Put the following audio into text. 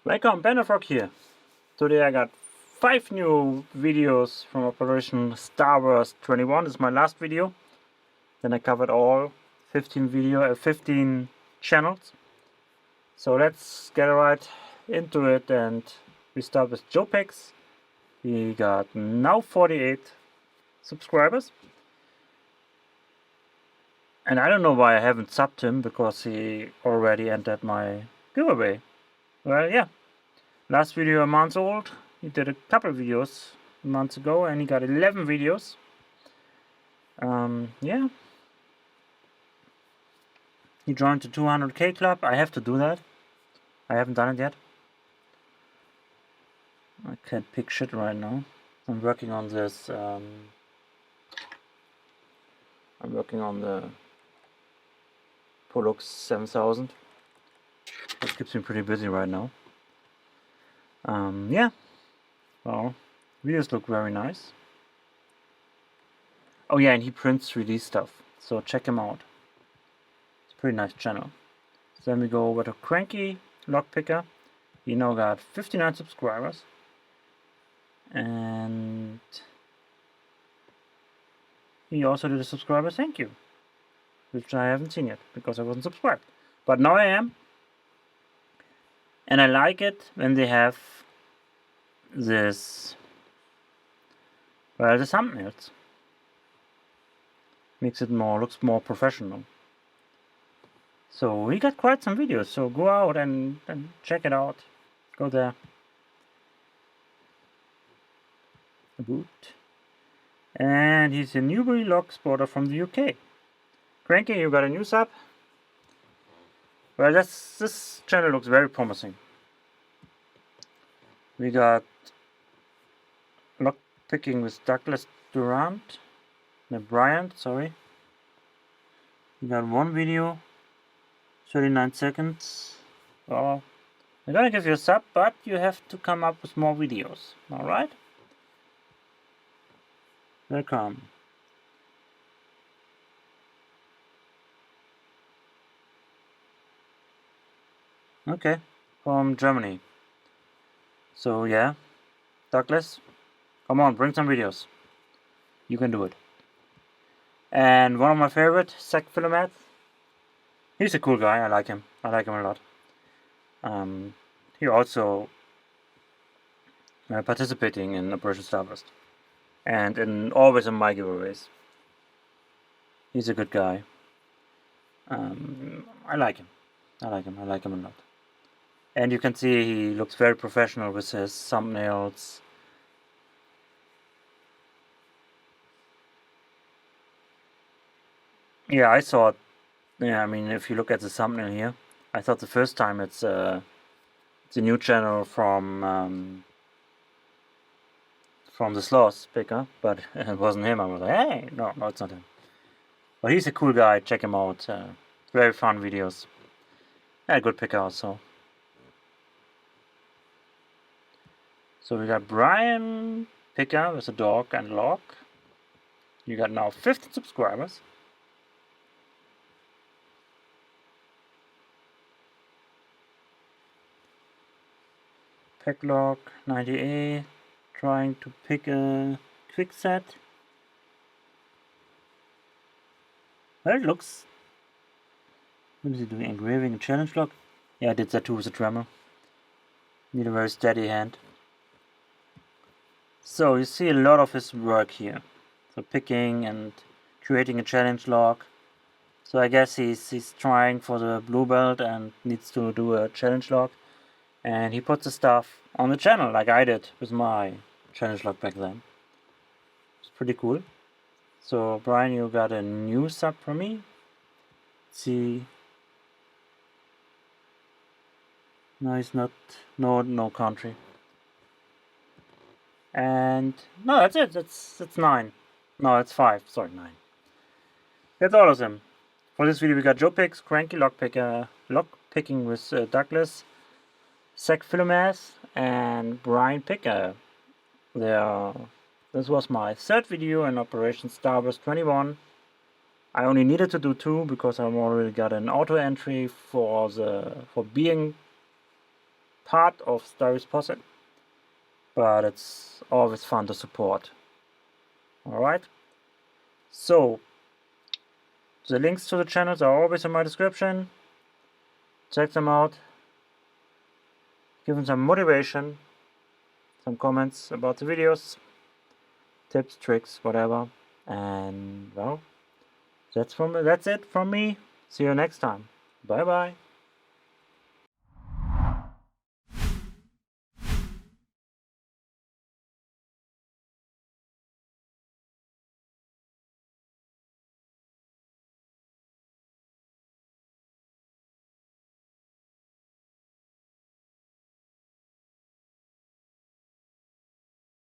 Welcome, Panda-Frog here. Today I got 5 new videos from Operation Star Wars 21. This is my last video. Then I covered all 15 channels. So let's get right into it, and we start with Joe Picks. He got now 48 subscribers. And I don't know why I haven't subbed him, because he already entered my giveaway. Well, yeah. Last video a month old. He did a couple of videos months ago, and he got 11 videos. Yeah. He joined the 200k club. I have to do that. I haven't done it yet. I can't pick shit right now. I'm working on this. I'm working on the Pollux 7000. That keeps me pretty busy right now. Yeah. Well, videos look very nice. Oh yeah, and he prints 3D stuff, so check him out. It's a pretty nice channel. So then we go over to CrankyLockPicker. He now got 59 subscribers. And he also did a subscriber thank you, which I haven't seen yet because I wasn't subscribed. But now I am. And I like it when they have this, well, the thumbnails. Makes it looks more professional. So we got quite some videos, so go out and check it out. Go there. A boot. And he's a Newbury log spotter from the UK. Cranky, you got a new sub? Well, this channel looks very promising. We got Lockpicking with Douglas Bryant, sorry. We got one video, 39 seconds. Well, I'm gonna give you a sub, but you have to come up with more videos, alright? Welcome. Okay, from Germany. So yeah, Douglas, come on, bring some videos. You can do it. And one of my favorite, secPhilomath. He's a cool guy. I like him. I like him a lot. He also participating in Operation Starburst, and always in my giveaways. He's a good guy. I like him. I like him a lot. And you can see he looks very professional with his thumbnails. Yeah, I thought, yeah, I mean, if you look at the thumbnail here, I thought the first time it's a new channel from the Sloth Picker, but it wasn't him. I was like, hey, no, it's not him. But he's a cool guy. Check him out. Very fun videos. Yeah, good picker also. So we got BraiynePicker with a dog and log. You got now 15 subscribers. Pecklog 90A, trying to pick a quick set. Well, it looks. What is he doing? Engraving a challenge log? Yeah, I did that too with a Dremel. Need a very steady hand. So you see a lot of his work here. So picking and creating a challenge log. So I guess he's trying for the blue belt and needs to do a challenge log. And he puts the stuff on the channel like I did with my challenge log back then. It's pretty cool. So Brian, you got a new sub from me. Let's see. No, it's not. No country. And no, that's it. That's 9. No, it's 5. Sorry, 9. That's all of them. For this video, we got Joe Picks, CrankyLockPicker, Lockpicking with Douglas, secPhilomath, and BraiynePicker. This was my third video in Operation Star Wars 21. I only needed to do 2 because I've already got an auto entry for being part of Stories Posse, but it's always fun to support. Alright, so the links to the channels are always in my description. Check them out, give them some motivation, some comments about the videos, tips, tricks, whatever. And well, that's it from me. See you next time. Bye bye.